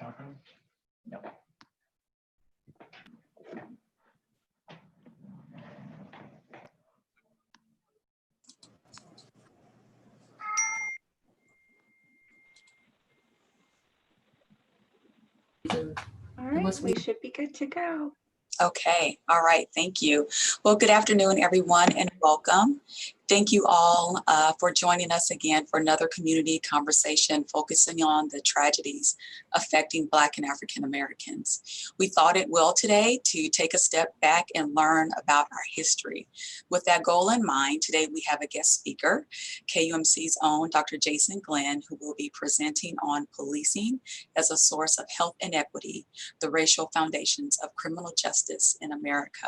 talking? No. All right, we should be good to go. Okay, all right, thank you. Well, good afternoon, everyone, and welcome. Thank you all for joining us again for another community conversation focusing on the tragedies affecting Black and African Americans. We thought it well today to take a step back and learn about our history. With that goal in mind, today we have a guest speaker, KUMC's own Dr. Jason Glenn, who will be presenting on policing as a source of health inequity, the racial foundations of criminal justice in America.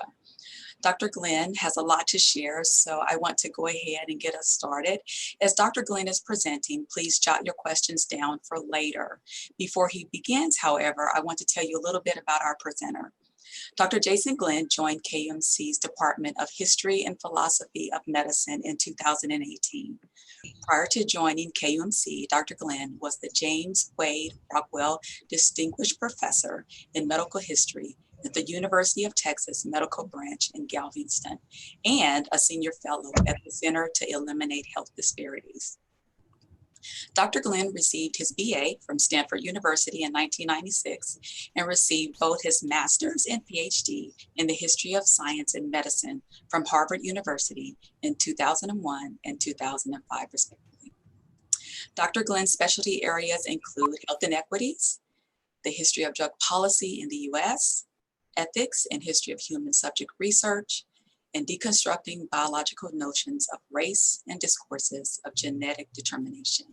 Dr. Glenn has a lot to share, so I want to go ahead and get us started. As Dr. Glenn is presenting, please jot your questions down for later. Before he begins, however, I want to tell you a little bit about our presenter. Dr. Jason Glenn joined KUMC's Department of History and Philosophy of Medicine in 2018. Prior to joining KUMC, Dr. Glenn was the James Wade Rockwell Distinguished Professor in Medical History at the University of Texas Medical Branch in Galveston, and a senior fellow at the Center to Eliminate Health Disparities. Dr. Glenn received his BA from Stanford University in 1996 and received both his master's and PhD in the history of science and medicine from Harvard University in 2001 and 2005, respectively. Dr. Glenn's specialty areas include health inequities, the history of drug policy in the US, ethics and history of human subject research, and deconstructing biological notions of race and discourses of genetic determination.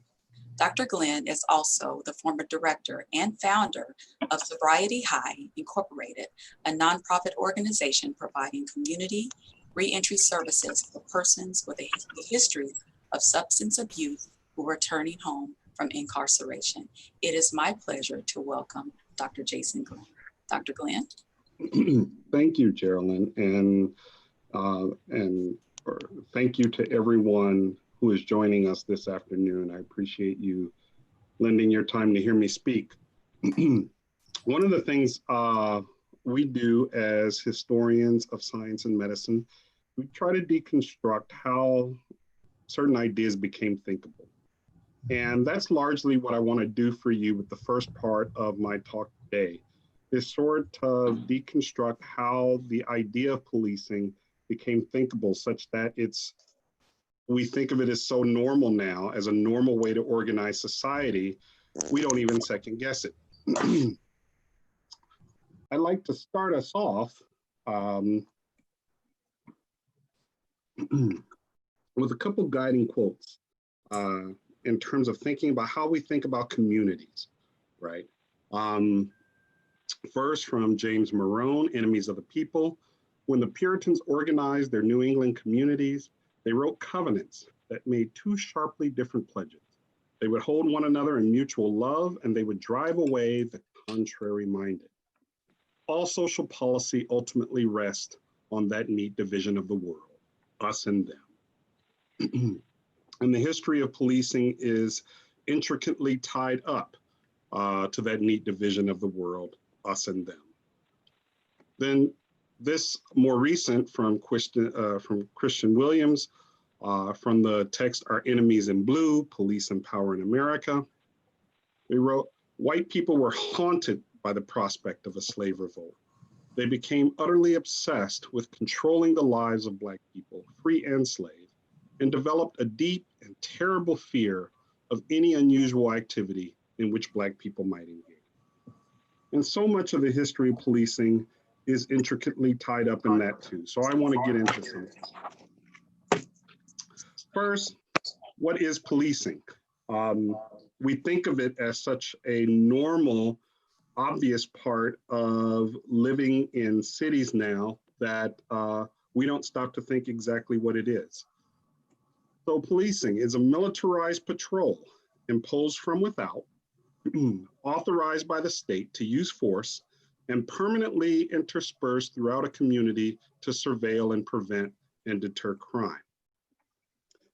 Dr. Glenn is also the former director and founder of Sobriety High Incorporated, a nonprofit organization providing community reentry services for persons with a history of substance abuse who are returning home from incarceration. It is my pleasure to welcome Dr. Jason Glenn. Dr. Glenn. Thank you, Geraldine, and thank you to everyone who is joining us this afternoon. I appreciate you lending your time to hear me speak. One of the things we do as historians of science and medicine, we try to deconstruct how certain ideas became thinkable. And that's largely what I want to do for you with the first part of my talk today, is sort of deconstruct how the idea of policing became thinkable, such that we think of it as so normal now, as a normal way to organize society, we don't even second guess it. I'd like to start us off with a couple guiding quotes in terms of thinking about how we think about communities, right? First, from James Morone, Enemies of the People. When the Puritans organized their New England communities, they wrote covenants that made two sharply different pledges. They would hold one another in mutual love, and they would drive away the contrary-minded. All social policy ultimately rests on that neat division of the world, us and them. And the history of policing is intricately tied up to that neat division of the world, us and them. Then this more recent from Christian Williams, from the text Our Enemies in Blue, Police and Power in America. They wrote, white people were haunted by the prospect of a slave revolt. They became utterly obsessed with controlling the lives of Black people, free and slave, and developed a deep and terrible fear of any unusual activity in which Black people might engage. And so much of the history of policing is intricately tied up in that too. So I want to get into some. First, what is policing? We think of it as such a normal, obvious part of living in cities now that we don't stop to think exactly what it is. So policing is a militarized patrol imposed from without, authorized by the state to use force, and permanently interspersed throughout a community to surveil and prevent and deter crime.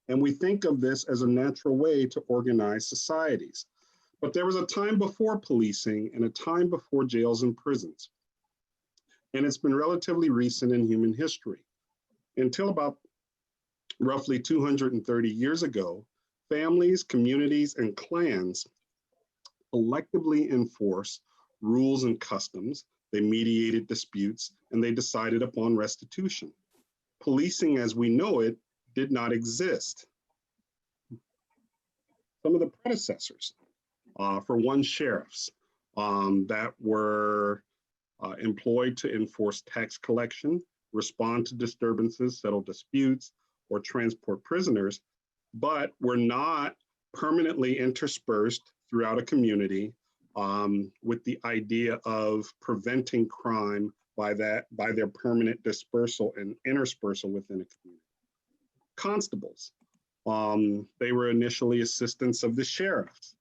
And we think of this as a natural way to organize societies. But there was a time before policing and a time before jails and prisons. And it's been relatively recent in human history. Until about roughly 230 years ago, families, communities, and clans collectively enforced rules and customs. They mediated disputes, and they decided upon restitution. Policing as we know it did not exist. Some of the predecessors, for one, sheriffs that were employed to enforce tax collection, respond to disturbances, settle disputes, or transport prisoners, but were not permanently interspersed throughout a community with the idea of preventing crime by their permanent dispersal and interspersal within a community. Constables, they were initially assistants of the sheriffs.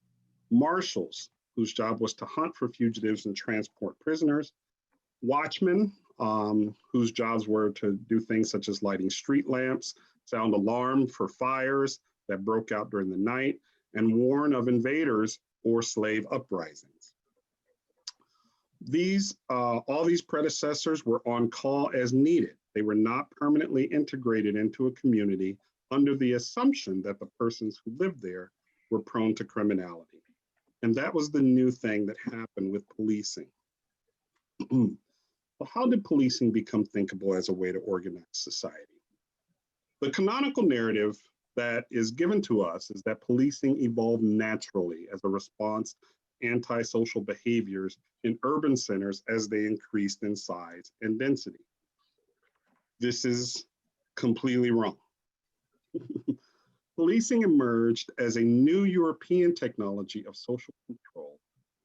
Marshals, whose job was to hunt for fugitives and transport prisoners. Watchmen, whose jobs were to do things such as lighting street lamps, sound alarm for fires that broke out during the night, and warn of invaders or slave uprisings. All these predecessors were on call as needed. They were not permanently integrated into a community under the assumption that the persons who lived there were prone to criminality. And that was the new thing that happened with policing. Well, how did policing become thinkable as a way to organize society? The canonical narrative that is given to us is that policing evolved naturally as a response to antisocial behaviors in urban centers as they increased in size and density. This is completely wrong. Policing emerged as a new European technology of social control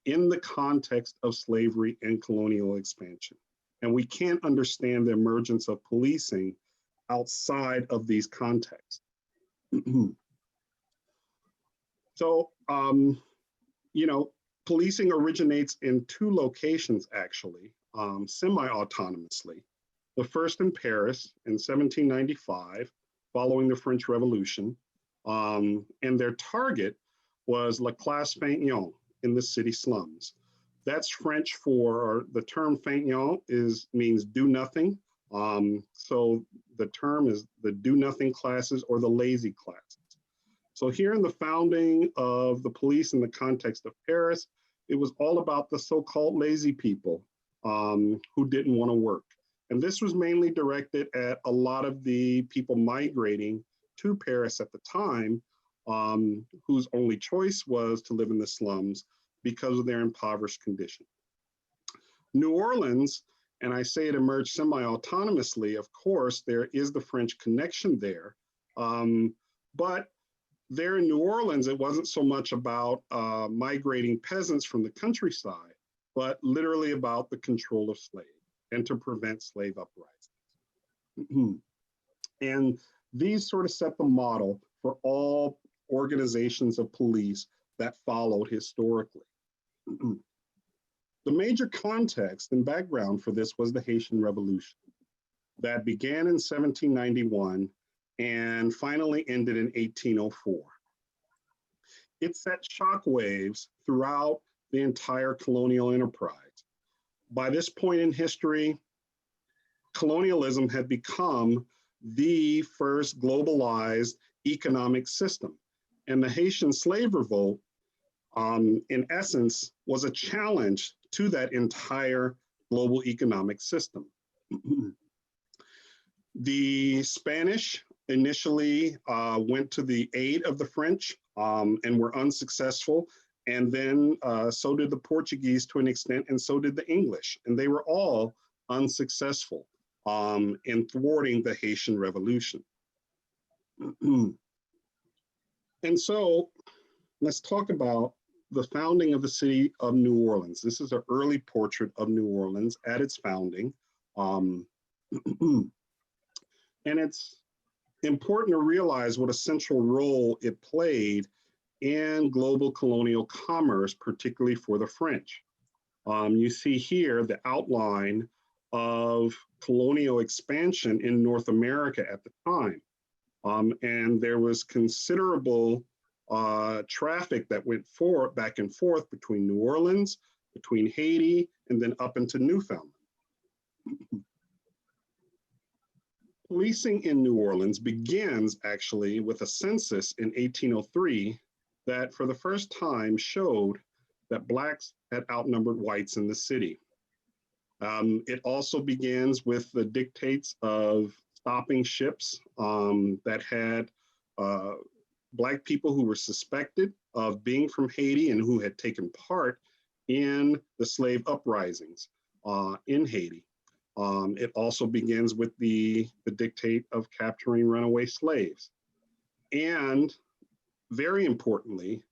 in the context of slavery and colonial expansion. And we can't understand the emergence of policing outside of these contexts. So, policing originates in two locations, actually, semi-autonomously. The first in Paris in 1795, following the French Revolution, and their target was La Classe Fainéante in the city slums. That's French for, the term fainéant means do nothing. So the term is the do nothing classes or the lazy classes. So here in the founding of the police in the context of Paris, it was all about the so-called lazy people who didn't want to work. And this was mainly directed at a lot of the people migrating to Paris at the time, whose only choice was to live in the slums because of their impoverished condition. New Orleans, and I say it emerged semi-autonomously, of course, there is the French connection there. But there in New Orleans, it wasn't so much about migrating peasants from the countryside, but literally about the control of slaves and to prevent slave uprisings. And these sort of set the model for all organizations of police that followed historically. The major context and background for this was the Haitian Revolution that began in 1791 and finally ended in 1804. It set shockwaves throughout the entire colonial enterprise. By this point in history, colonialism had become the first globalized economic system. And the Haitian slave revolt, in essence, was a challenge to that entire global economic system. The Spanish initially went to the aid of the French and were unsuccessful. And then so did the Portuguese to an extent, and so did the English. And they were all unsuccessful in thwarting the Haitian Revolution. And so let's talk about the founding of the city of New Orleans. This is an early portrait of New Orleans at its founding. And it's important to realize what a central role it played in global colonial commerce, particularly for the French. You see here the outline of colonial expansion in North America at the time. And there was considerable traffic that went back and forth between New Orleans, between Haiti, and then up into Newfoundland. Policing in New Orleans begins actually with a census in 1803 that for the first time showed that Blacks had outnumbered whites in the city. It also begins with the dictates of stopping ships that had Black people who were suspected of being from Haiti and who had taken part in the slave uprisings in Haiti. It also begins with the dictate of capturing runaway slaves. And very importantly,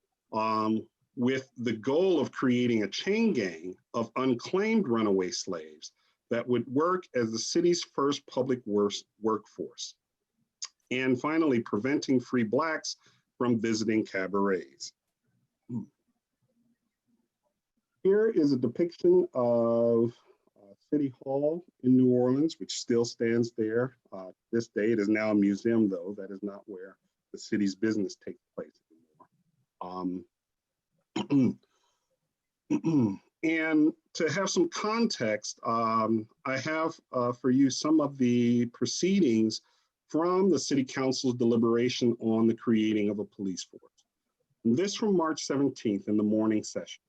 with the goal of creating a chain gang of unclaimed runaway slaves that would work as the city's first public workforce. And finally, preventing free Blacks from visiting cabarets. Here is a depiction of City Hall in New Orleans, which still stands there. This day, it is now a museum, though. That is not where the city's business takes place anymore. And to have some context, I have for you some of the proceedings from the City Council's deliberation on the creating of a police force. And this from March 17th in the morning session.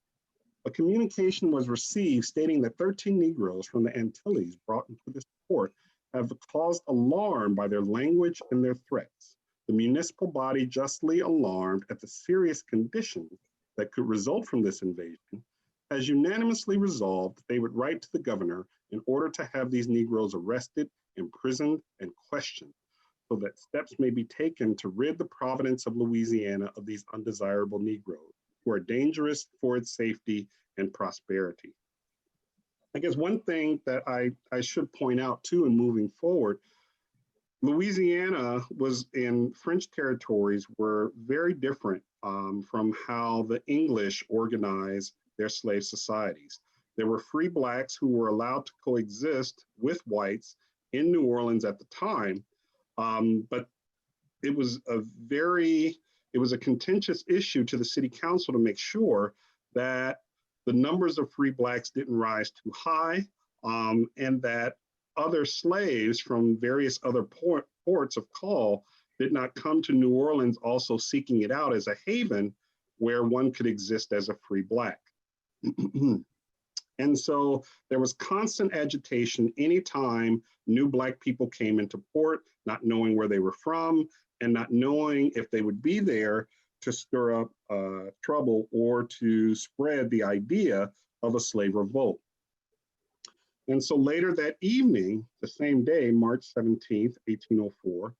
A communication was received stating that 13 Negroes from the Antilles brought into this court have caused alarm by their language and their threats. The municipal body, justly alarmed at the serious conditions that could result from this invasion, has unanimously resolved that they would write to the governor in order to have these Negroes arrested, imprisoned, and questioned, so that steps may be taken to rid the province of Louisiana of these undesirable Negroes, who are dangerous for its safety and prosperity. I guess one thing that I should point out too in moving forward, Louisiana was in French territories were very different from how the English organized their slave societies. There were free Blacks who were allowed to coexist with whites in New Orleans at the time, but it was a contentious issue to the city council to make sure that the numbers of free Blacks didn't rise too high, and that other slaves from various other ports of call did not come to New Orleans also seeking it out as a haven where one could exist as a free Black. And so there was constant agitation anytime new Black people came into port, not knowing where they were from and not knowing if they would be there to stir up trouble or to spread the idea of a slave revolt. And so later that evening, the same day, March 17th, 1804,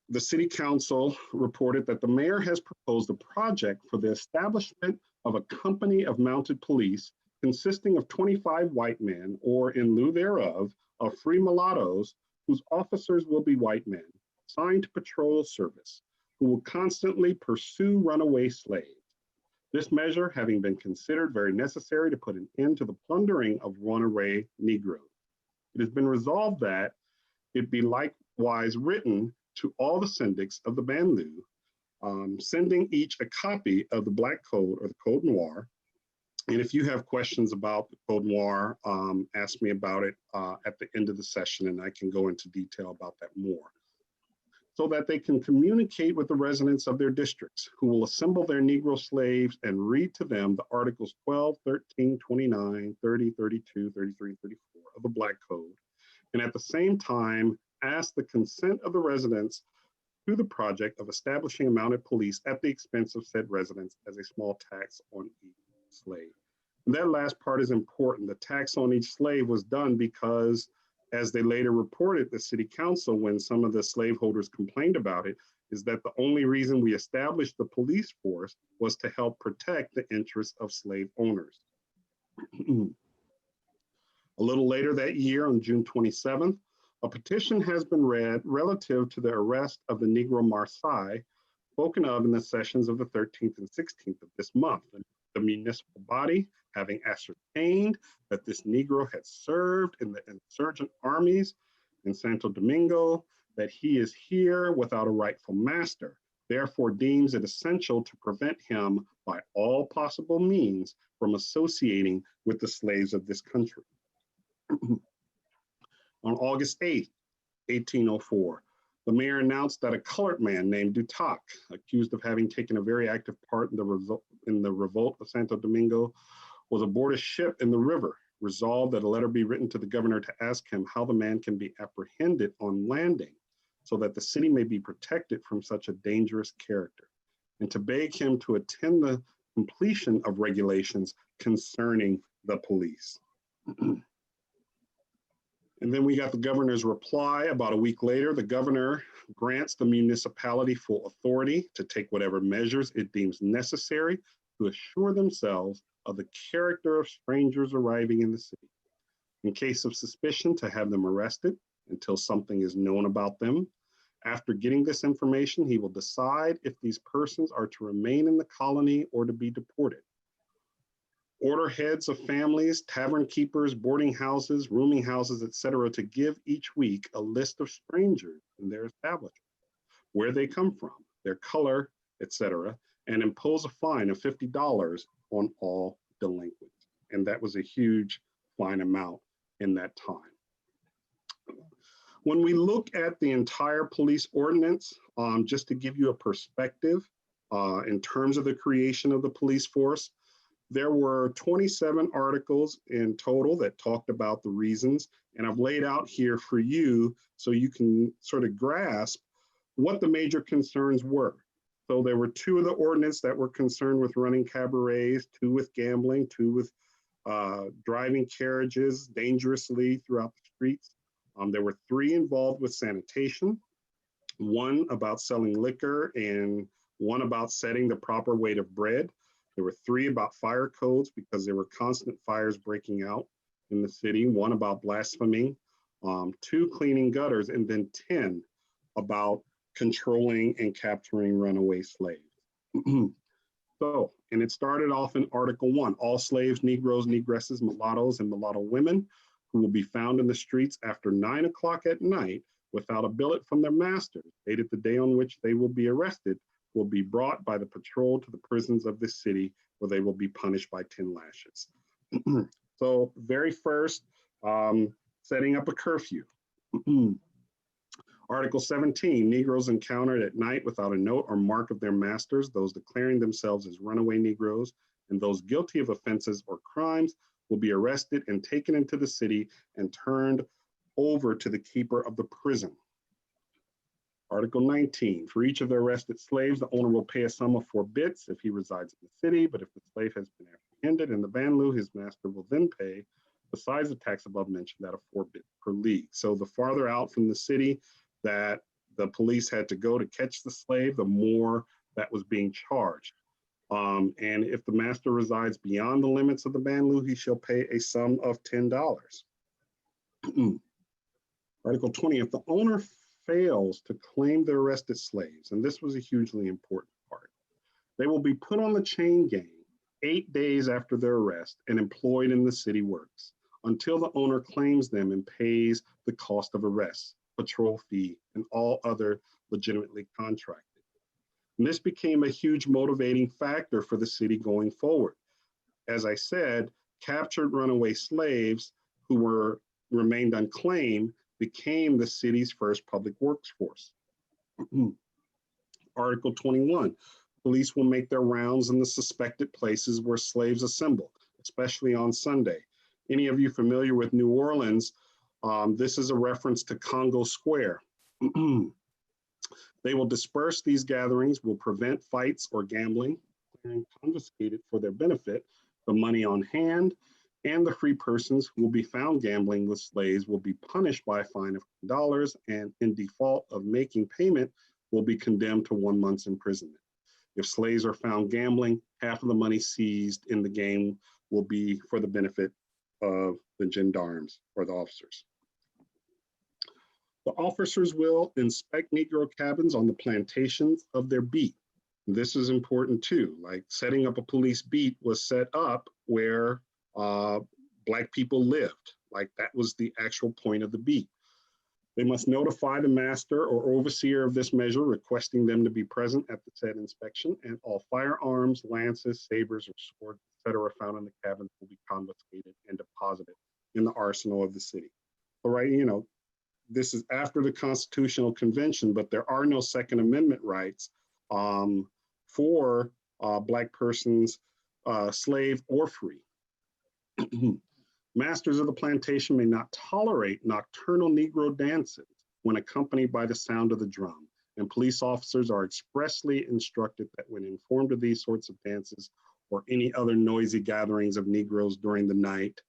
the city council reported that the mayor has proposed a project for the establishment of a company of mounted police consisting of 25 white men, or in lieu thereof, of free mulattoes whose officers will be white men, assigned to patrol service, who will constantly pursue runaway slaves. This measure having been considered very necessary to put an end to the plundering of runaway Negroes. It has been resolved that it be likewise written to all the syndics of the Banlieue, sending each a copy of the Black Code or the Code Noir. And if you have questions about the Code Noir, ask me about it at the end of the session, and I can go into detail about that more, so that they can communicate with the residents of their districts, who will assemble their Negro slaves and read to them the Articles 12, 13, 29, 30, 32, 33, 34 of the Black Code, and at the same time, ask the consent of the residents to the project of establishing a mounted police at the expense of said residents as a small tax on each slave. And that last part is important. The tax on each slave was done because, as they later reported, the city council, when some of the slaveholders complained about it, is that the only reason we established the police force was to help protect the interests of slave owners. A little later that year, on June 27th, a petition has been read relative to the arrest of the Negro Marseille, spoken of in the sessions of the 13th and 16th of this month. And the municipal body, having ascertained that this Negro had served in the insurgent armies in Santo Domingo, that he is here without a rightful master, therefore deems it essential to prevent him by all possible means from associating with the slaves of this country. On August 8th, 1804, the mayor announced that a colored man named Dutak, accused of having taken a very active part in the revolt of Santo Domingo, was aboard a ship in the river, resolved that a letter be written to the governor to ask him how the man can be apprehended on landing so that the city may be protected from such a dangerous character, and to beg him to attend the completion of regulations concerning the police. And then we got the governor's reply about a week later. The governor grants the municipality full authority to take whatever measures it deems necessary to assure themselves of the character of strangers arriving in the city. In case of suspicion, to have them arrested until something is known about them. After getting this information, he will decide if these persons are to remain in the colony or to be deported. Order heads of families, tavern keepers, boarding houses, rooming houses, etc., to give each week a list of strangers in their establishment, where they come from, their color, etc., and impose a fine of $50 on all delinquents. And that was a huge fine amount in that time. When we look at the entire police ordinance, just to give you a perspective in terms of the creation of the police force, there were 27 articles in total that talked about the reasons, and I've laid out here for you so you can sort of grasp what the major concerns were. So there were 2 of the ordinance that were concerned with running cabarets, 2 with gambling, 2 with driving carriages dangerously throughout the streets. There were 3 involved with sanitation, 1 about selling liquor, and 1 about setting the proper weight of bread. There were 3 about fire codes because there were constant fires breaking out in the city, 1 about blaspheming, 2 cleaning gutters, and then 10 about controlling and capturing runaway slaves. And it started off in Article 1, all slaves, Negroes, Negresses, mulattoes, and mulatto women who will be found in the streets after 9 o'clock at night without a billet from their masters, dated the day on which they will be arrested, will be brought by the patrol to the prisons of this city, where they will be punished by 10 lashes. So very first, setting up a curfew. Article 17, Negroes encountered at night without a note or mark of their masters, those declaring themselves as runaway Negroes, and those guilty of offenses or crimes will be arrested and taken into the city and turned over to the keeper of the prison. Article 19, for each of the arrested slaves, the owner will pay a sum of 4 bits if he resides in the city, but if the slave has been apprehended in the banlieue, his master will then pay, besides the tax above mentioned, that of 4 bits per league. So the farther out from the city that the police had to go to catch the slave, the more that was being charged. And if the master resides beyond the limits of the banlieue, he shall pay a sum of $10. Article 20, if the owner fails to claim the arrested slaves, and this was a hugely important part, they will be put on the chain gang 8 days after their arrest and employed in the city works until the owner claims them and pays the cost of arrest, patrol fee, and all other legitimately contracted. And this became a huge motivating factor for the city going forward. As I said, captured runaway slaves who remained unclaimed became the city's first public works force. Article 21, police will make their rounds in the suspected places where slaves assemble, especially on Sunday. Any of you familiar with New Orleans, this is a reference to Congo Square. They will disperse these gatherings, will prevent fights or gambling, and confiscated for their benefit the money on hand, and the free persons who will be found gambling with slaves will be punished by a fine of $10, and in default of making payment will be condemned to 1 month's imprisonment. If slaves are found gambling, half of the money seized in the game will be for the benefit of the gendarmes or the officers. The officers will inspect Negro cabins on the plantations of their beat. This is important too, like setting up a police beat was set up where Black people lived, like that was the actual point of the beat. They must notify the master or overseer of this measure, requesting them to be present at the said inspection, and all firearms, lances, sabers, or swords, etc., found in the cabins will be confiscated and deposited in the arsenal of the city. All right, this is after the Constitutional Convention, but there are no Second Amendment rights for Black persons, slave or free. Masters of the plantation may not tolerate nocturnal Negro dances when accompanied by the sound of the drum, and police officers are expressly instructed that when informed of these sorts of dances or any other noisy gatherings of Negroes during the night,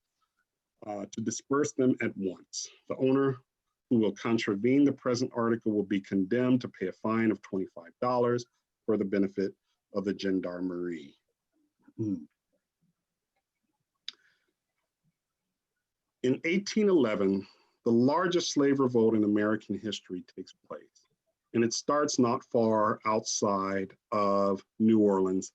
to disperse them at once. The owner who will contravene the present article will be condemned to pay a fine of $25 for the benefit of the gendarmerie. In 1811, the largest slave revolt in American history takes place, and it starts not far outside of New Orleans,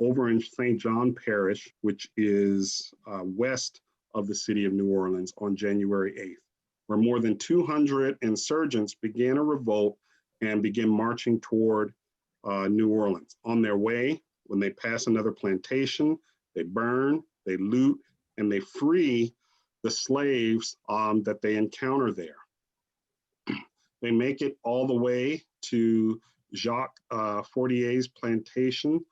over in St. John Parish, which is west of the city of New Orleans, on January 8th, where more than 200 insurgents began a revolt and began marching toward New Orleans. On their way, when they pass another plantation, they burn, they loot, and they free the slaves that they encounter there. They make it all the way to Jacques Fortier's plantation,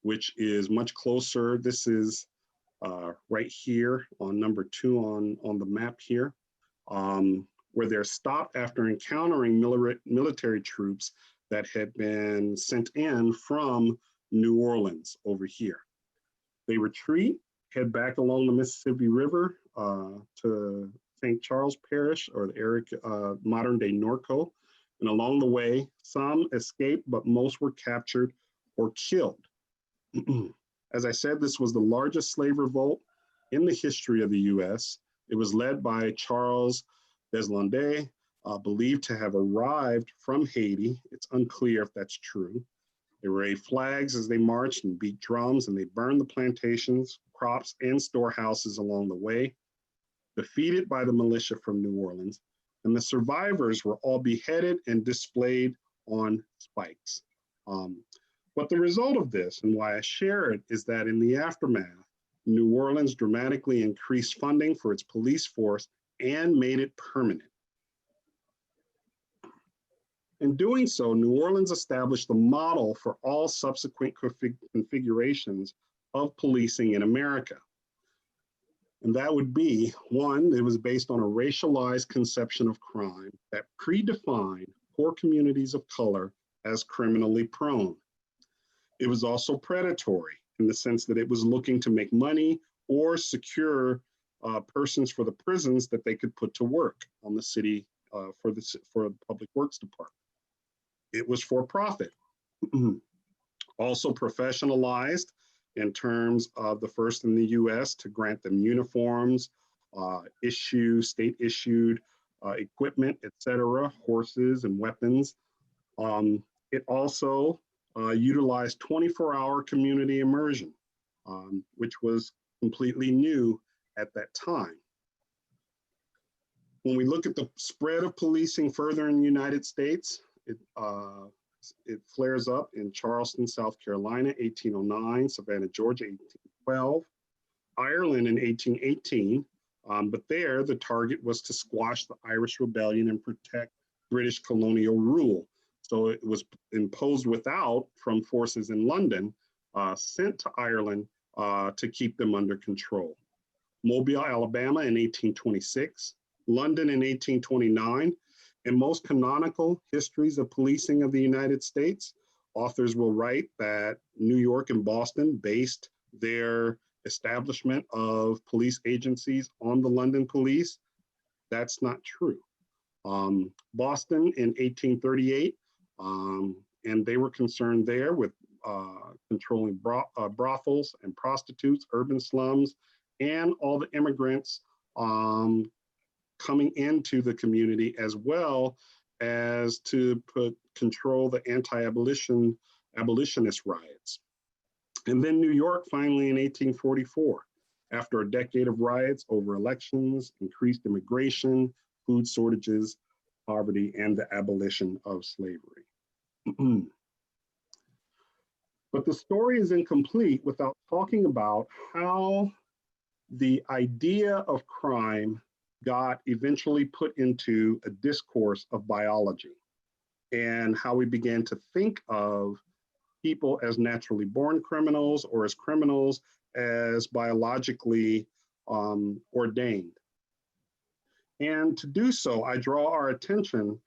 which is much closer. This is right here on number 2 on the map here, where they're stopped after encountering military troops that had been sent in from New Orleans over here. They retreat, head back along the Mississippi River to St. Charles Parish, or the modern day Norco. And along the way, some escaped, but most were captured or killed. As I said, this was the largest slave revolt in the history of the US. It was led by Charles Deslandes, believed to have arrived from Haiti. It's unclear if that's true. They waved flags as they marched and beat drums, and they burned the plantations, crops, and storehouses along the way, defeated by the militia from New Orleans. And the survivors were all beheaded and displayed on spikes. But the result of this, and why I share it, is that in the aftermath, New Orleans dramatically increased funding for its police force and made it permanent. In doing so, New Orleans established the model for all subsequent configurations of policing in America. And that would be, one, it was based on a racialized conception of crime that predefined poor communities of color as criminally prone. It was also predatory in the sense that it was looking to make money or secure persons for the prisons that they could put to work on the city for the Public Works Department. It was for profit. Also professionalized in terms of the first in the US to grant them uniforms, issue state-issued equipment, etc., horses and weapons. It also utilized 24-hour community immersion, which was completely new at that time. When we look at the spread of policing further in the United States, it flares up in Charleston, South Carolina, 1809, Savannah, Georgia, 1812, Ireland in 1818, but there the target was to squash the Irish Rebellion and protect British colonial rule. So it was imposed without from forces in London, sent to Ireland to keep them under control. Mobile, Alabama in 1826, London in 1829. In most canonical histories of policing of the United States, authors will write that New York and Boston based their establishment of police agencies on the London police. That's not true. Boston in 1838, and they were concerned there with controlling brothels and prostitutes, urban slums, and all the immigrants coming into the community, as well as to control the abolitionist riots. And then New York finally in 1844, after a decade of riots over elections, increased immigration, food shortages, poverty, and the abolition of slavery. But the story is incomplete without talking about how the idea of crime got eventually put into a discourse of biology, and how we began to think of people as naturally born criminals or as criminals as biologically ordained. And to do so, I draw our attention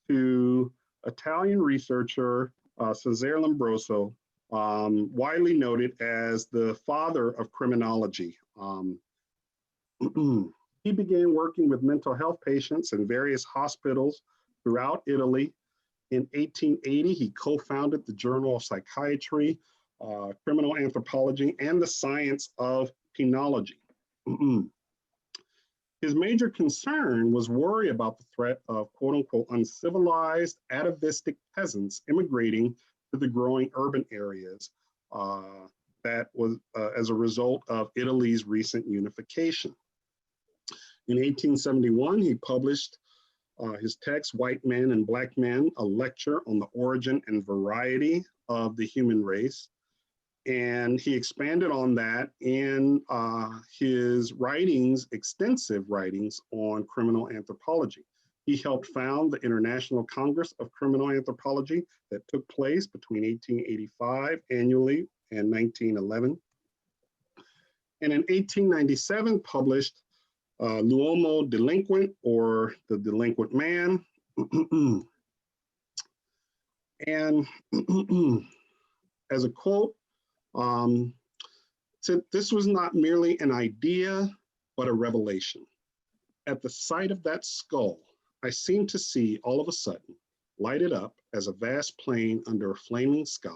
to Italian researcher Cesare Lombroso, widely noted as the father of criminology. He began working with mental health patients in various hospitals throughout Italy. In 1880, he co-founded the Journal of Psychiatry, Criminal Anthropology, and the Science of Penology. His major concern was worry about the threat of quote unquote uncivilized, atavistic peasants immigrating to the growing urban areas that was as a result of Italy's recent unification. In 1871, he published his text, White Men and Black Men, a lecture on the origin and variety of the human race. And he expanded on that in his writings, extensive writings on criminal anthropology. He helped found the International Congress of Criminal Anthropology that took place between 1885 annually and 1911. And in 1897 published L'Uomo Delinquent, or The Delinquent Man. And as a quote, said, "This was not merely an idea, but a revelation. At the sight of that skull, I seemed to see all of a sudden, lighted up as a vast plain under a flaming sky,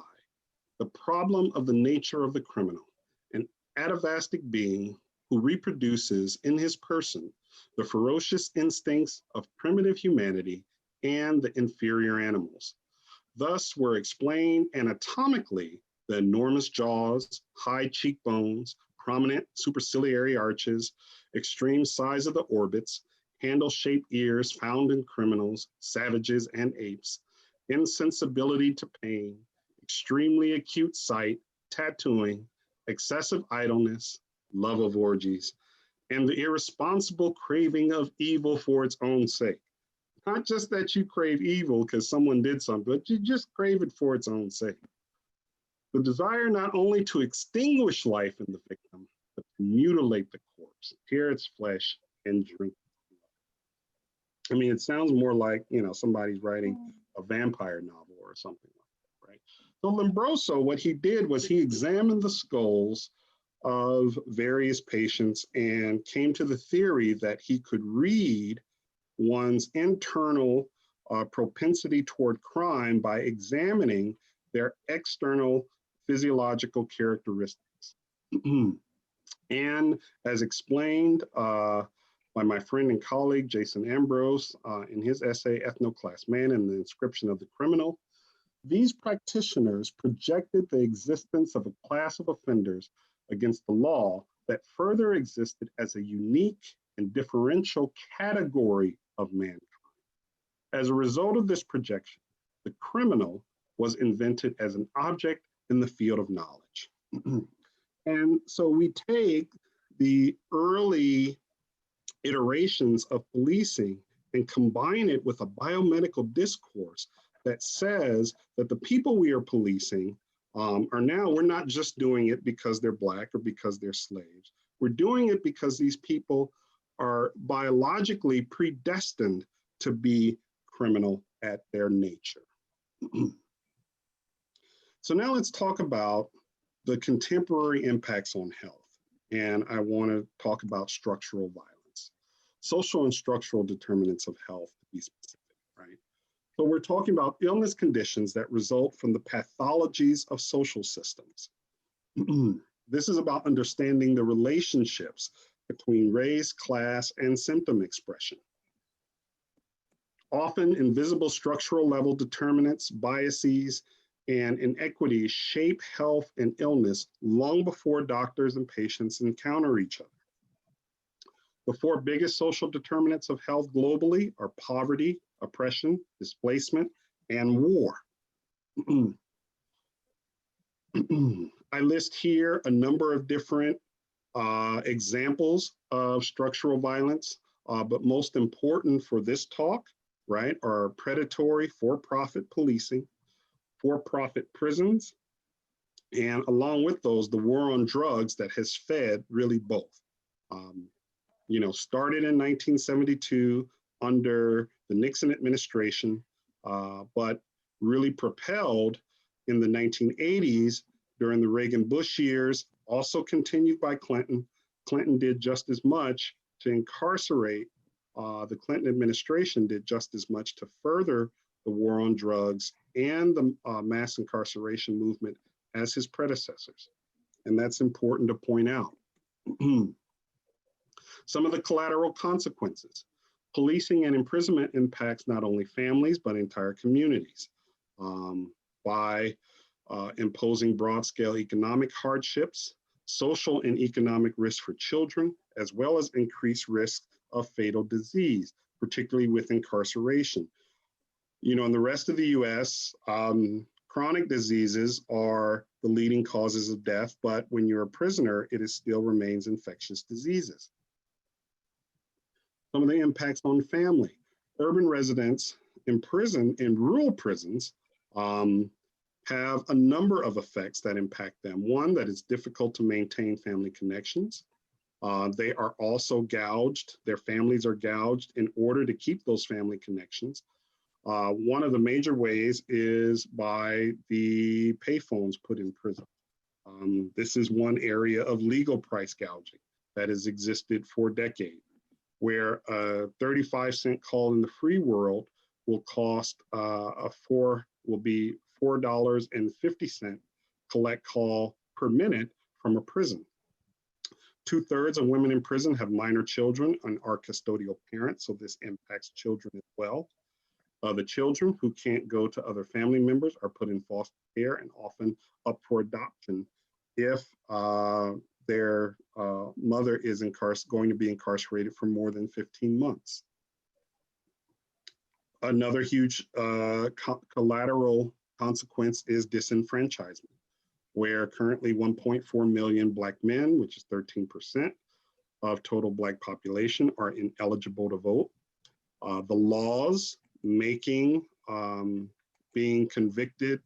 the problem of the nature of the criminal, an atavistic being who reproduces in his person the ferocious instincts of primitive humanity and the inferior animals. Thus were explained anatomically the enormous jaws, high cheekbones, prominent superciliary arches, extreme size of the orbits, handle-shaped ears found in criminals, savages, and apes, insensibility to pain, extremely acute sight, tattooing, excessive idleness, love of orgies, and the irresponsible craving of evil for its own sake. Not just that you crave evil because someone did something, but you just crave it for its own sake. The desire not only to extinguish life in the victim, but to mutilate the corpse, tear its flesh, and drink its blood." I mean, it sounds more like, you know, somebody's writing a vampire novel or something like that, right? So Lombroso, what he did was he examined the skulls of various patients and came to the theory that he could read one's internal propensity toward crime by examining their external physiological characteristics. And as explained by my friend and colleague, Jason Ambrose, in his essay, Ethnoclass Man and the Inscription of the Criminal, these practitioners projected the existence of a class of offenders against the law that further existed as a unique and differential category of mankind. As a result of this projection, the criminal was invented as an object in the field of knowledge. And so we take the early iterations of policing and combine it with a biomedical discourse that says that the people we are policing we're not just doing it because they're Black or because they're slaves. We're doing it because these people are biologically predestined to be criminal at their nature. So now let's talk about the contemporary impacts on health. And I want to talk about structural violence, social and structural determinants of health, to be specific, right? So we're talking about illness conditions that result from the pathologies of social systems. This is about understanding the relationships between race, class, and symptom expression. Often invisible structural level determinants, biases, and inequity shape health and illness long before doctors and patients encounter each other. The four biggest social determinants of health globally are poverty, oppression, displacement, and war. I list here a number of different examples of structural violence, but most important for this talk, right, are predatory for-profit policing, for-profit prisons, and along with those, the war on drugs that has fed really both. Started in 1972 under the Nixon administration, but really propelled in the 1980s during the Reagan-Bush years, also continued by Clinton. Clinton did just as much to incarcerate. The Clinton administration did just as much to further the war on drugs and the mass incarceration movement as his predecessors. And that's important to point out. Some of the collateral consequences. Policing and imprisonment impacts not only families, but entire communities by imposing broad-scale economic hardships, social and economic risk for children, as well as increased risk of fatal disease, particularly with incarceration. In the rest of the US, chronic diseases are the leading causes of death, but when you're a prisoner, it still remains infectious diseases. Some of the impacts on family. Urban residents in rural prisons have a number of effects that impact them. One, that it's difficult to maintain family connections. They are also gouged, their families are gouged in order to keep those family connections. One of the major ways is by the payphones put in prison. This is one area of legal price gouging that has existed for decades, where a 35-cent call in the free world will cost will be $4.50 collect call per minute from a prison. 2/3 of women in prison have minor children and are custodial parents, so this impacts children as well. The children who can't go to other family members are put in foster care and often up for adoption if their mother is going to be incarcerated for more than 15 months. Another huge collateral consequence is disenfranchisement, where currently 1.4 million Black men, which is 13% of total Black population, are ineligible to vote. The laws making being convicted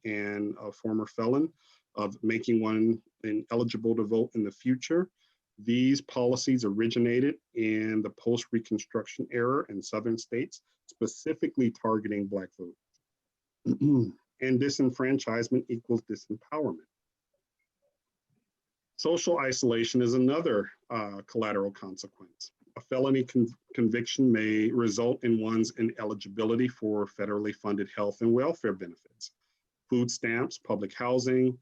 and a former felon of making one ineligible to vote in the future. These policies originated in the post-Reconstruction era in Southern states, specifically targeting Black voters. And disenfranchisement equals disempowerment. Social isolation is another collateral consequence. A felony conviction may result in one's ineligibility for federally funded health and welfare benefits. Food stamps, public housing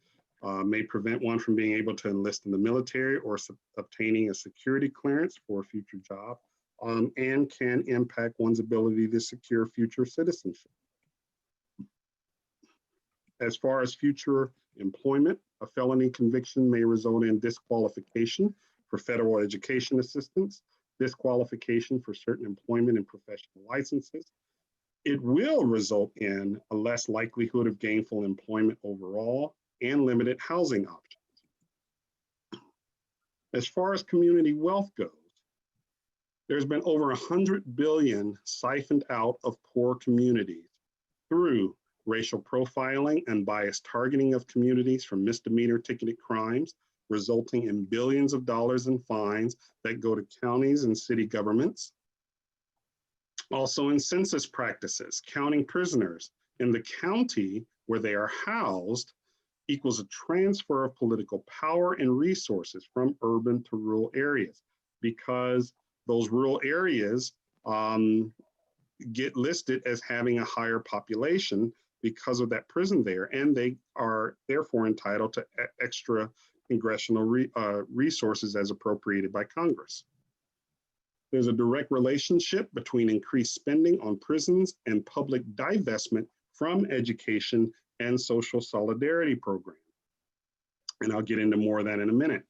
may prevent one from being able to enlist in the military or obtaining a security clearance for a future job, and can impact one's ability to secure future citizenship. As far as future employment, a felony conviction may result in disqualification for federal education assistance, disqualification for certain employment and professional licenses. It will result in a less likelihood of gainful employment overall and limited housing options. As far as community wealth goes, there's been over 100 billion siphoned out of poor communities through racial profiling and biased targeting of communities for misdemeanor ticketed crimes, resulting in billions of dollars in fines that go to counties and city governments. Also in census practices, counting prisoners in the county where they are housed equals a transfer of political power and resources from urban to rural areas, because those rural areas get listed as having a higher population because of that prison there, and they are therefore entitled to extra congressional resources as appropriated by Congress. There's a direct relationship between increased spending on prisons and public divestment from education and social solidarity program. And I'll get into more of that in a minute.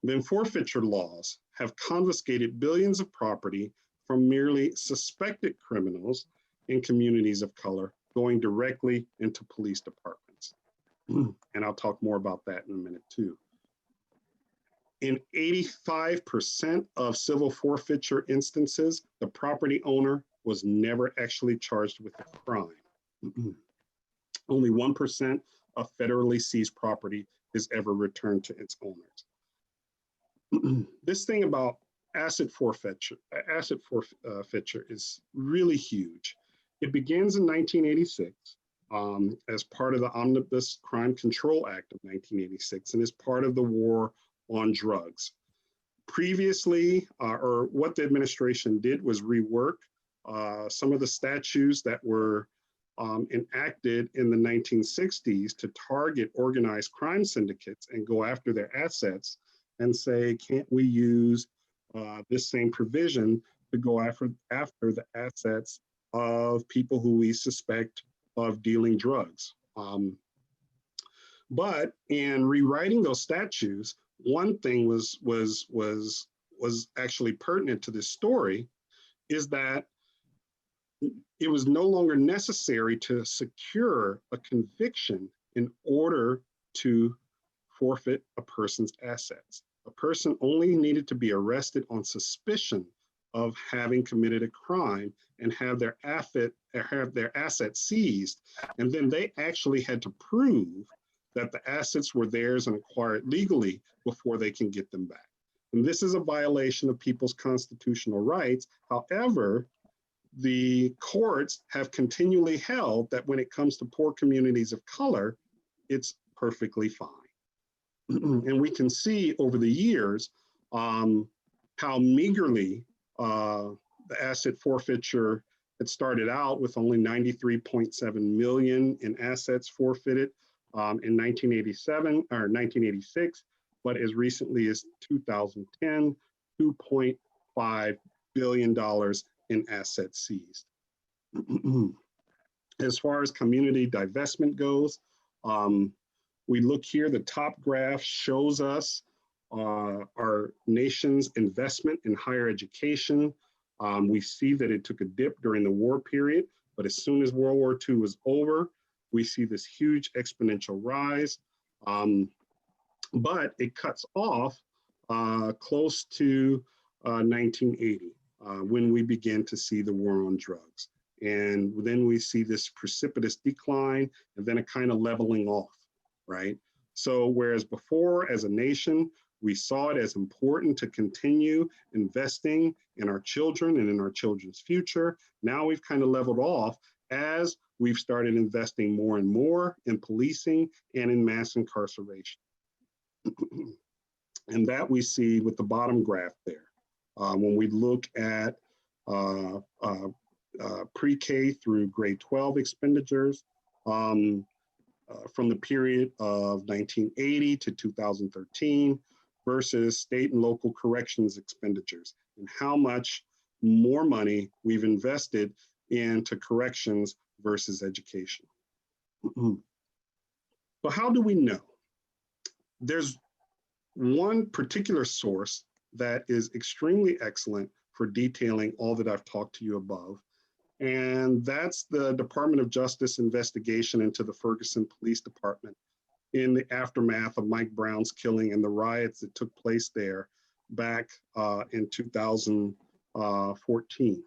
Then forfeiture laws have confiscated billions of property from merely suspected criminals in communities of color, going directly into police departments. And I'll talk more about that in a minute too. In 85% of civil forfeiture instances, the property owner was never actually charged with a crime. Only 1% of federally seized property is ever returned to its owners. This thing about asset forfeiture is really huge. It begins in 1986 as part of the Omnibus Crime Control Act of 1986 and is part of the war on drugs. Previously, or what the administration did was rework some of the statutes that were enacted in the 1960s to target organized crime syndicates and go after their assets and say, can't we use this same provision to go after the assets of people who we suspect of dealing drugs? But in rewriting those statutes, one thing was actually pertinent to this story is that it was no longer necessary to secure a conviction in order to forfeit a person's assets. A person only needed to be arrested on suspicion of having committed a crime and have their assets seized. And then they actually had to prove that the assets were theirs and acquired legally before they can get them back. And this is a violation of people's constitutional rights. However, the courts have continually held that when it comes to poor communities of color, it's perfectly fine. And we can see over the years how meagerly the asset forfeiture had started out with only 93.7 million in assets forfeited in 1987 or 1986, but as recently as 2010, $2.5 billion in assets seized. As far as community divestment goes, we look here, the top graph shows us our nation's investment in higher education. We see that it took a dip during the war period, but as soon as World War II was over, we see this huge exponential rise. But it cuts off close to 1980 when we begin to see the war on drugs. And then we see this precipitous decline and then a kind of leveling off, right? So whereas before as a nation, we saw it as important to continue investing in our children and in our children's future, now we've kind of leveled off as we've started investing more and more in policing and in mass incarceration. And that we see with the bottom graph there. When we look at pre-K through grade 12 expenditures from the period of 1980 to 2013 versus state and local corrections expenditures and how much more money we've invested into corrections versus education. But how do we know? There's one particular source that is extremely excellent for detailing all that I've talked to you above. And that's the Department of Justice investigation into the Ferguson Police Department in the aftermath of Mike Brown's killing and the riots that took place there back in 2014.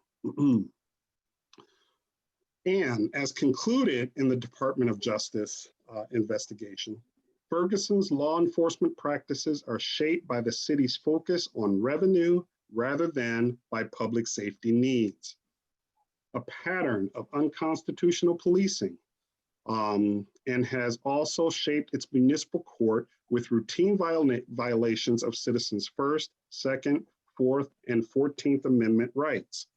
And as concluded in the Department of Justice investigation, Ferguson's law enforcement practices are shaped by the city's focus on revenue rather than by public safety needs. A pattern of unconstitutional policing and has also shaped its municipal court with routine violations of citizens' First, Second, Fourth, and 14th Amendment rights.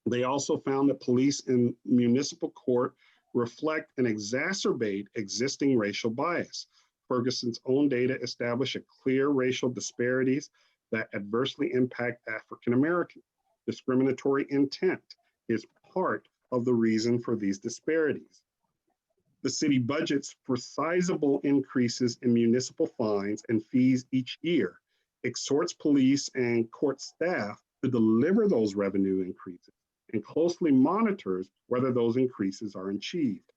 They also found that police in municipal court reflect and exacerbate existing racial bias. Ferguson's own data establish a clear racial disparities that adversely impact African Americans. Discriminatory intent is part of the reason for these disparities. The city budgets for sizable increases in municipal fines and fees each year, exhorts police and court staff to deliver those revenue increases, and closely monitors whether those increases are achieved.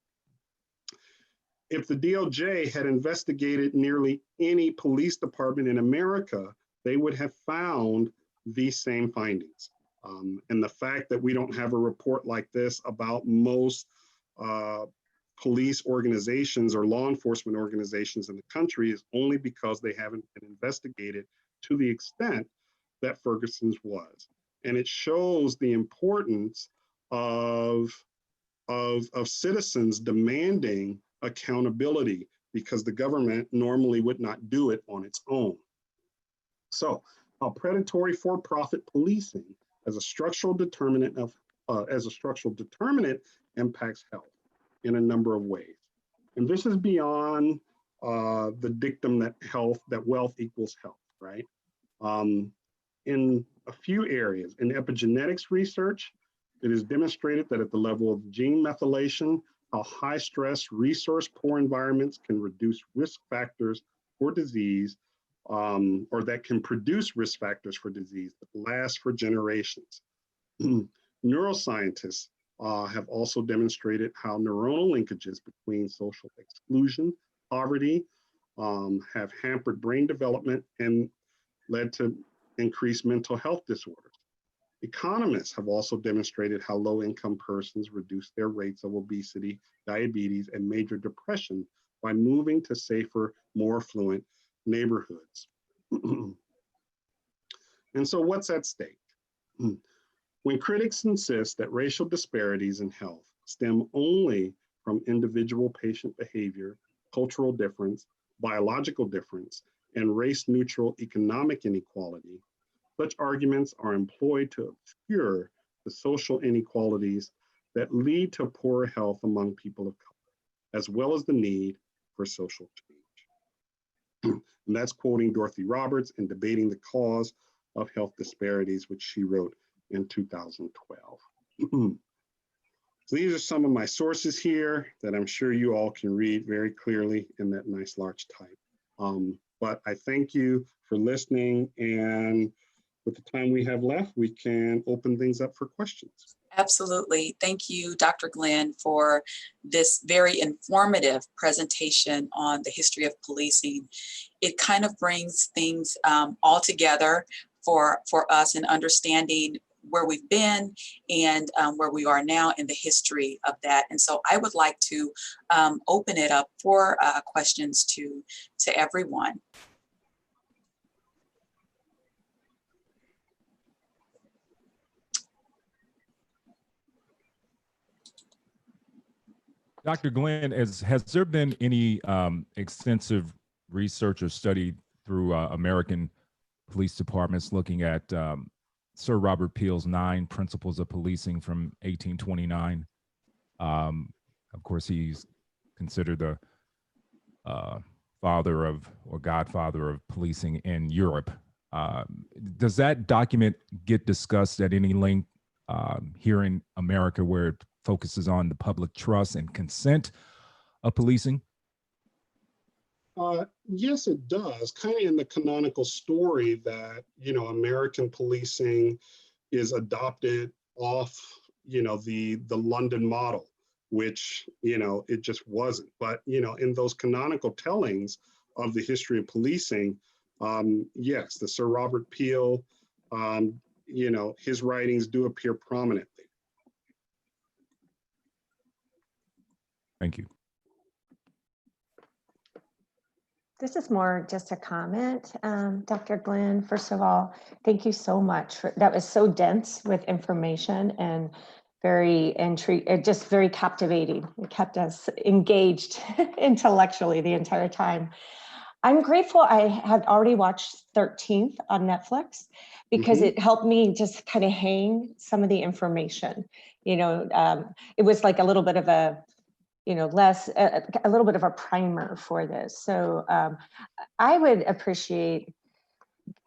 If the DOJ had investigated nearly any police department in America, they would have found these same findings. And the fact that we don't have a report like this about most police organizations or law enforcement organizations in the country is only because they haven't been investigated to the extent that Ferguson's was. And it shows the importance of citizens demanding accountability, because the government normally would not do it on its own. So, how predatory for-profit policing as a structural determinant impacts health in a number of ways. And this is beyond the dictum that wealth equals health, right? In a few areas, in epigenetics research, it is demonstrated that at the level of gene methylation, how high stress, resource poor environments can reduce risk factors for disease, or that can produce risk factors for disease that last for generations. Neuroscientists have also demonstrated how neuronal linkages between social exclusion, poverty, have hampered brain development and led to increased mental health disorders. Economists have also demonstrated how low-income persons reduce their rates of obesity, diabetes, and major depression by moving to safer, more affluent neighborhoods. And so what's at stake? When critics insist that racial disparities in health stem only from individual patient behavior, cultural difference, biological difference, and race-neutral economic inequality, such arguments are employed to obscure the social inequalities that lead to poorer health among people of color, as well as the need for social change. And that's quoting Dorothy Roberts in Debating the Cause of Health Disparities, which she wrote in 2012. So these are some of my sources here that I'm sure you all can read very clearly in that nice large type. But I thank you for listening, and with the time we have left, we can open things up for questions. Absolutely. Thank you, Dr. Glenn, for this very informative presentation on the history of policing. It kind of brings things all together for us in understanding where we've been and where we are now in the history of that. And so I would like to open it up for questions to everyone. Dr. Glenn, has there been any extensive research or study through American police departments looking at Sir Robert Peel's 9 Principles of Policing from 1829? Of course, he's considered the father of, or godfather of, policing in Europe. Does that document get discussed at any length here in America, where it focuses on the public trust and consent of policing? Yes, it does. Kind of in the canonical story that, American policing is adopted off, the London model, which, it just wasn't. But, in those canonical tellings of the history of policing, yes, the Sir Robert Peel, his writings do appear prominently. Thank you. This is more just a comment, Dr. Glenn. First of all, thank you so much. That was so dense with information and very just very captivating. It kept us engaged intellectually the entire time. I'm grateful I had already watched 13th on Netflix, because it helped me just kind of hang some of the information. It was like a little bit of a a little bit of a primer for this. So I would appreciate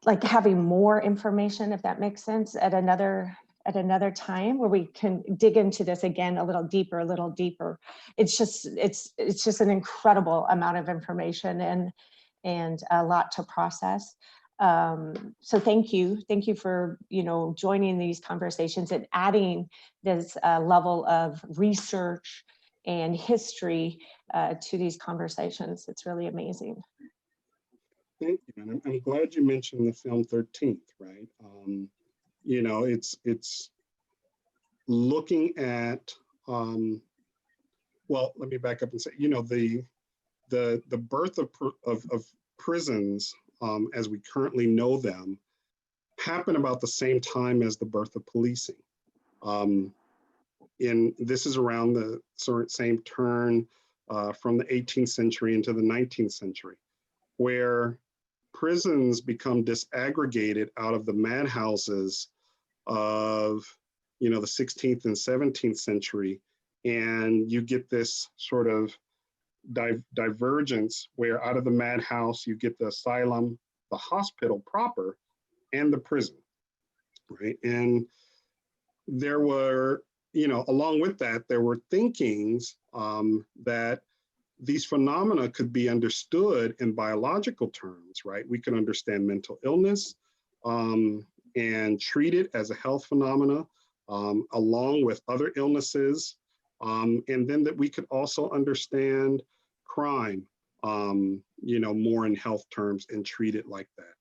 like having more information, if that makes sense, at another at another time where we can dig into this again a little deeper. It's just an incredible amount of information and a lot to process. So thank you for joining these conversations and adding this level of research and history to these conversations. It's really amazing. Thank you, and I'm glad you mentioned the film 13th, right? It's looking at, well, let me back up and say, the birth of prisons as we currently know them happened about the same time as the birth of policing. This is around the same turn from the 18th century into the 19th century, where prisons become disaggregated out of the madhouses of the 16th and 17th century, and you get this sort of divergence where out of the madhouse you get the asylum, the hospital proper, and the prison, right? And there were, along with that, there were thinkings that these phenomena could be understood in biological terms, right? We can understand mental illness and treat it as a health phenomena along with other illnesses. And then that we could also understand crime, more in health terms and treat it like that.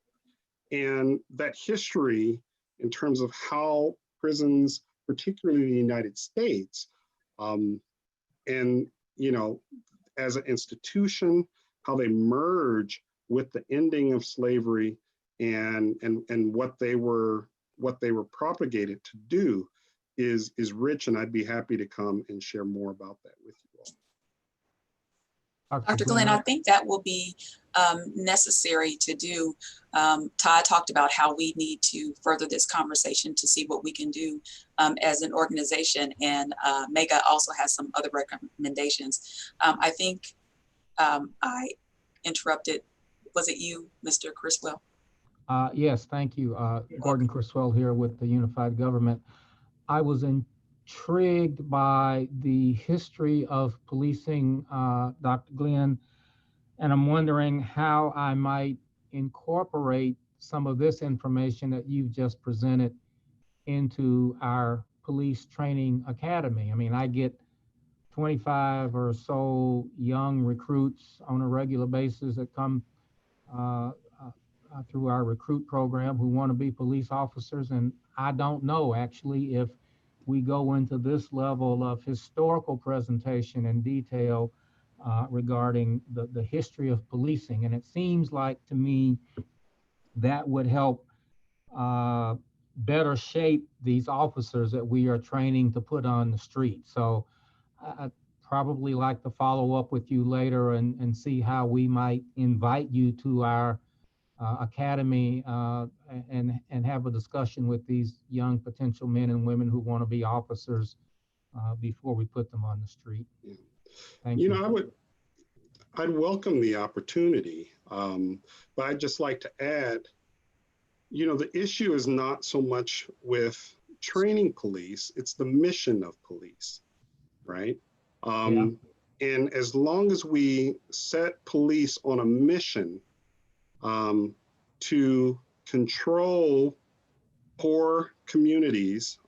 And that history in terms of how prisons, particularly in the United States, and, as an institution, how they merge with the ending of slavery and what they were propagated to do is rich, and I'd be happy to come and share more about that with you all. Dr. Glenn, I think that will be necessary to do. Ty talked about how we need to further this conversation to see what we can do as an organization, and Mega also has some other recommendations. I think I interrupted. Was it you, Mr. Criswell? Yes, thank you. Gordon Criswell here with the Unified Government. I was intrigued by the history of policing, Dr. Glenn, and I'm wondering how I might incorporate some of this information that you've just presented into our police training academy. I mean, I get 25 or so young recruits on a regular basis that come through our recruit program who want to be police officers. And I don't know actually if we go into this level of historical presentation and detail regarding the history of policing. And it seems like to me that would help better shape these officers that we are training to put on the street. So I'd probably like to follow up with you later and see how we might invite you to our academy and have a discussion with these young potential men and women who want to be officers before we put them on the street. Thank you. I'd welcome the opportunity, but I'd just like to add, the issue is not so much with training police, it's the mission of police, right? And as long as we set police on a mission to control poor communities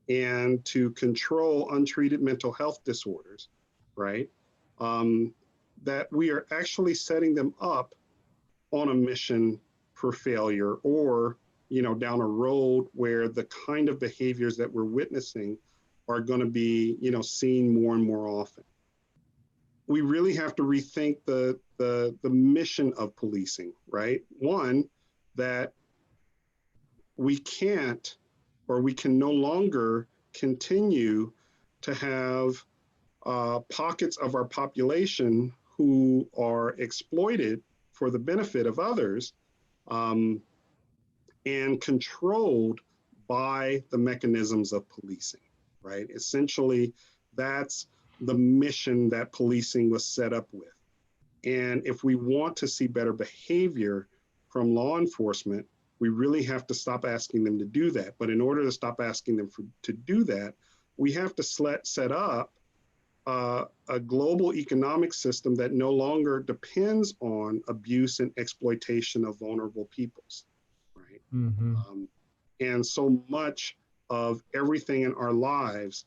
and to control untreated mental health disorders, right? That we are actually setting them up on a mission for failure, or down a road where the kind of behaviors that we're witnessing are going to be seen more and more often. We really have to rethink the mission of policing, right? One, that we can't, or we can no longer continue to have pockets of our population who are exploited for the benefit of others and controlled by the mechanisms of policing, right? Essentially, that's the mission that policing was set up with. And if we want to see better behavior from law enforcement, We really have to stop asking them to do that. But in order to stop asking them to do that, we have to set up a global economic system that no longer depends on abuse and exploitation of vulnerable peoples, right? And so much of everything in our lives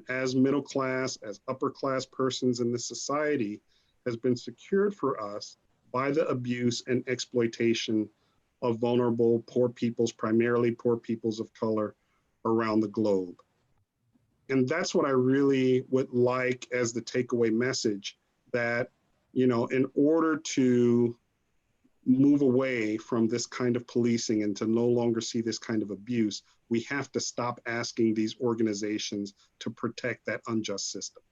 as middle class, as upper class persons in this society has been secured for us by the abuse and exploitation of vulnerable, poor peoples, primarily poor peoples of color around the globe. And that's what I really would like as the takeaway message, that, you know, in order to move away from this kind of policing and to no longer see this kind of abuse, we have to stop asking these organizations to protect that unjust system.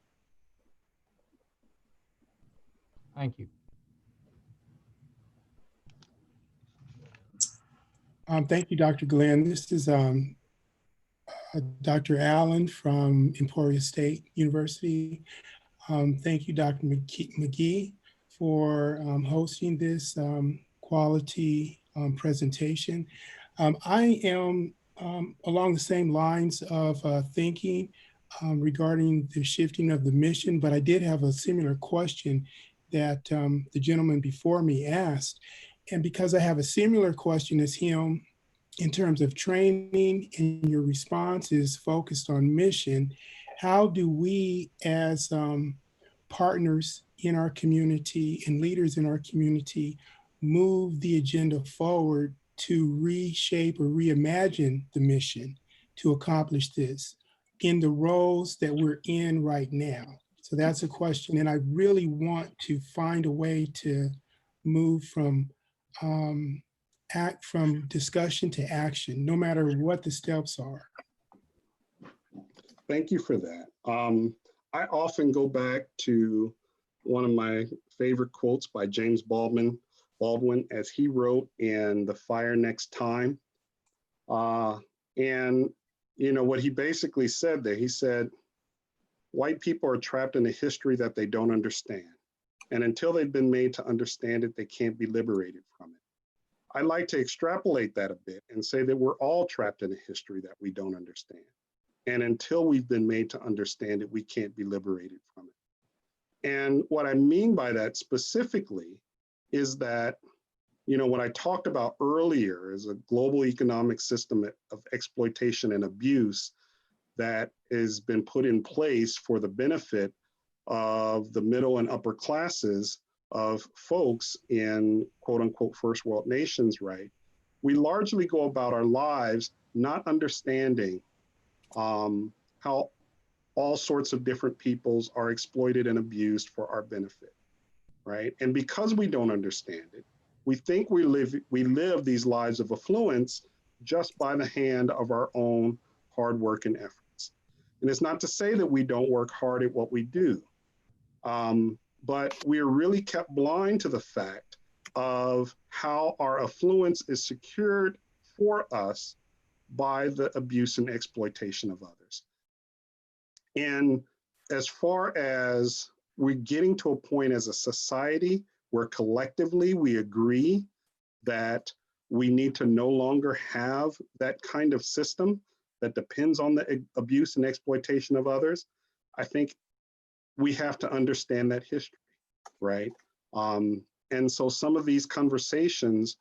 Thank you. Thank you, Dr. Glenn. This is Dr. Allen from Emporia State University. Thank you, Dr. McGee, for hosting this quality presentation. I am along the same lines of thinking regarding the shifting of the mission, but I did have a similar question that the gentleman before me asked. And because I have a similar question as him in terms of training and your response is focused on mission, how do we as partners in our community and leaders in our community move the agenda forward to reshape or reimagine the mission to accomplish this in the roles that we're in right now? So that's a question. And I really want to find a way to move from discussion to action, no matter what the steps are. Thank you for that. I often go back to one of my favorite quotes by James Baldwin, as he wrote in The Fire Next Time. And, you know, what he basically said there, he said, white people are trapped in a history that they don't understand. And until they've been made to understand it, they can't be liberated from it. I like to extrapolate that a bit and say that we're all trapped in a history that we don't understand. And until we've been made to understand it, we can't be liberated from it. And what I mean by that specifically is that, you know, what I talked about earlier is a global economic system of exploitation and abuse that has been put in place for the benefit of the middle and upper classes of folks in quote unquote first world nations, right? We largely go about our lives not understanding how all sorts of different peoples are exploited and abused for our benefit, right? And because we don't understand it, we think we live these lives of affluence just by the hand of our own hard work and efforts. And it's not to say that we don't work hard at what we do, but we are really kept blind to the fact of how our affluence is secured for us by the abuse and exploitation of others. And as far as we're getting to a point as a society where collectively we agree that we need to no longer have that kind of system that depends on the abuse and exploitation of others, I think we have to understand that history, right? And so some of these conversations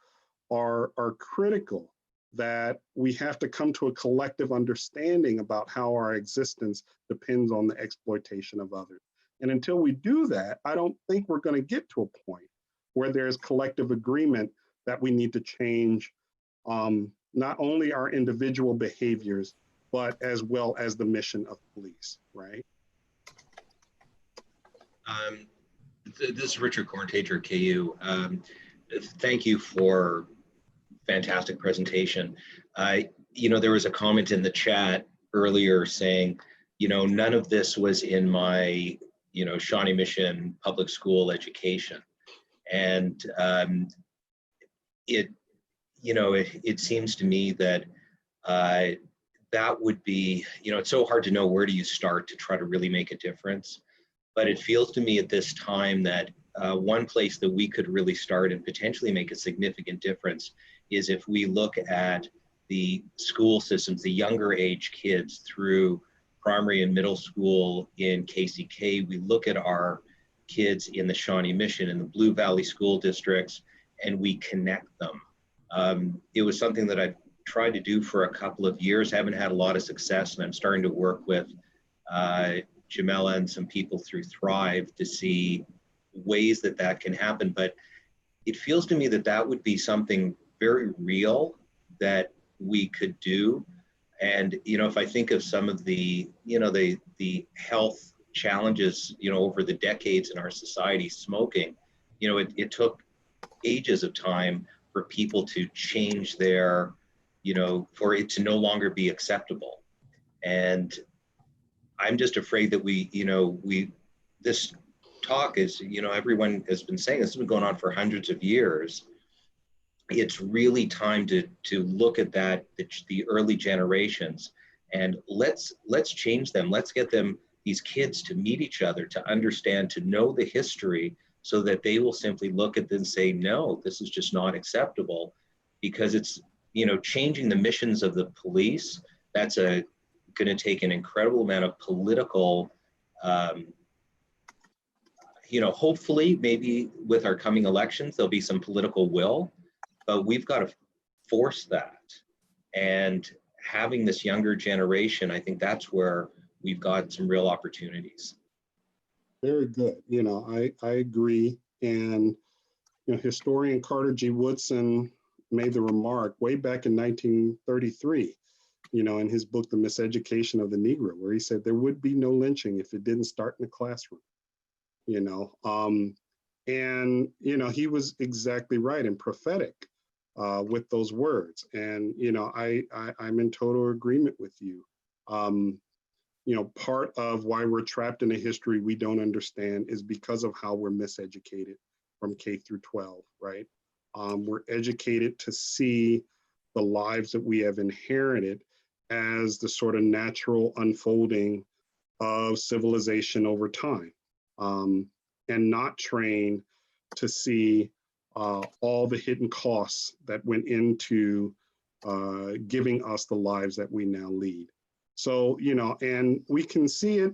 are critical, that we have to come to a collective understanding about how our existence depends on the exploitation of others. And until we do that, I don't think we're going to get to a point where there's collective agreement that we need to change not only our individual behaviors, but as well as the mission of police, right? This is Richard Corntager, KU. Thank you for fantastic presentation. You know, there was a comment in the chat earlier saying, you know, none of this was in my, you know, Shawnee Mission public school education. And it seems to me that that would be, you know, it's so hard to know where do you start to try to really make a difference. But it feels to me at this time that one place that we could really start and potentially make a significant difference is if we look at the school systems, the younger age kids through primary and middle school in KCK. We look at our kids in the Shawnee Mission and the Blue Valley school districts, and we connect them. It was something that I've tried to do for a couple of years, haven't had a lot of success, and I'm starting to work with Jamela and some people through Thrive to see ways that that can happen. But it feels to me that that would be something very real that we could do. And, you know, if I think of some of the, you know, the health challenges, you know, over the decades in our society, smoking, you know, it took ages of time for people to change their, you know, for it to no longer be acceptable. And I'm just afraid that we, you know, this talk is, you know, everyone has been saying this has been going on for hundreds of years. It's really time to look at that, the early generations, and let's change them. Let's get them, these kids, to meet each other, to understand, to know the history, so that they will simply look at this and say, no, this is just not acceptable, because it's, you know, changing the missions of the police. That's going to take an incredible amount of political, you know, hopefully maybe with our coming elections, there'll be some political will, but we've got to force that. And having this younger generation, I think that's where we've got some real opportunities. Very good. You know, I agree. And, you know, historian Carter G. Woodson made the remark way back in 1933, you know, in his book, The Miseducation of the Negro, where he said there would be no lynching if it didn't start in the classroom, you know. And, you know, he was exactly right and prophetic with those words. And, you know, I'm in total agreement with you. You know, part of why we're trapped in a history we don't understand is because of how we're miseducated from K through 12, right? We're educated to see the lives that we have inherited as the sort of natural unfolding of civilization over time, and not trained to see all the hidden costs that went into giving us the lives that we now lead. So, you know, and we can see it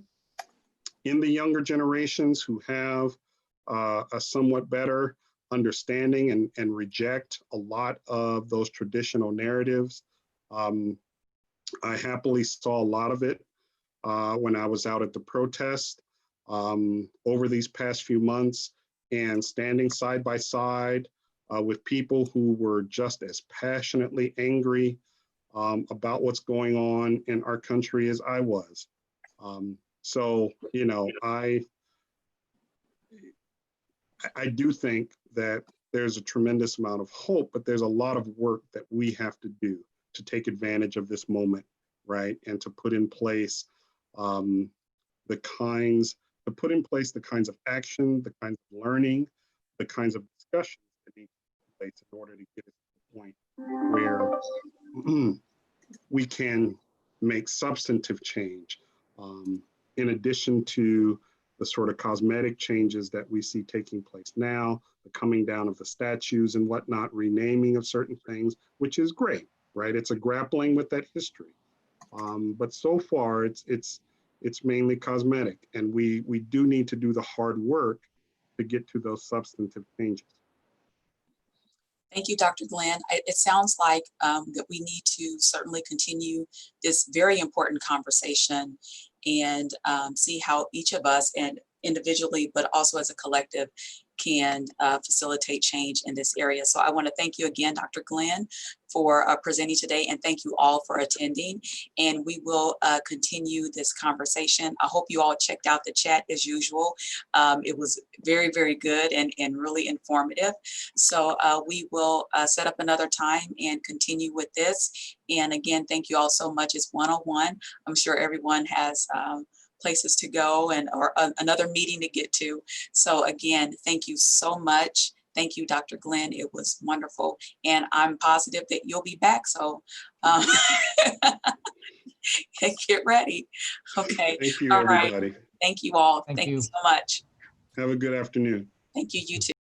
in the younger generations who have a somewhat better understanding and reject a lot of those traditional narratives. I happily saw a lot of it when I was out at the protest over these past few months, and standing side by side with people who were just as passionately angry about what's going on in our country as I was. So, you know, I do think that there's a tremendous amount of hope, but there's a lot of work that we have to do to take advantage of this moment, right? And to put in place the kinds of action, the kinds of learning, the kinds of discussions that need to take place in order to get us to the point where we can make substantive change, in addition to the sort of cosmetic changes that we see taking place now, the coming down of the statues and whatnot, renaming of certain things, which is great, right? It's a grappling with that history. But so far, it's mainly cosmetic, and we do need to do the hard work to get to those substantive changes. Thank you, Dr. Glenn. It sounds like that we need to certainly continue this very important conversation and see how each of us, and individually, but also as a collective, can facilitate change in this area. So I want to thank you again, Dr. Glenn, for presenting today, and thank you all for attending. And we will continue this conversation. I hope you all checked out the chat as usual. It was very, very good and really informative. So we will set up another time and continue with this. And again, thank you all so much. It's 101. I'm sure everyone has places to go or another meeting to get to. So again, thank you so much. Thank you, Dr. Glenn. It was wonderful. And I'm positive that you'll be back. So get ready. Okay. Thank you, all everybody. Right. Thank you all. Thank you so much. Have a good afternoon. Thank you, you too.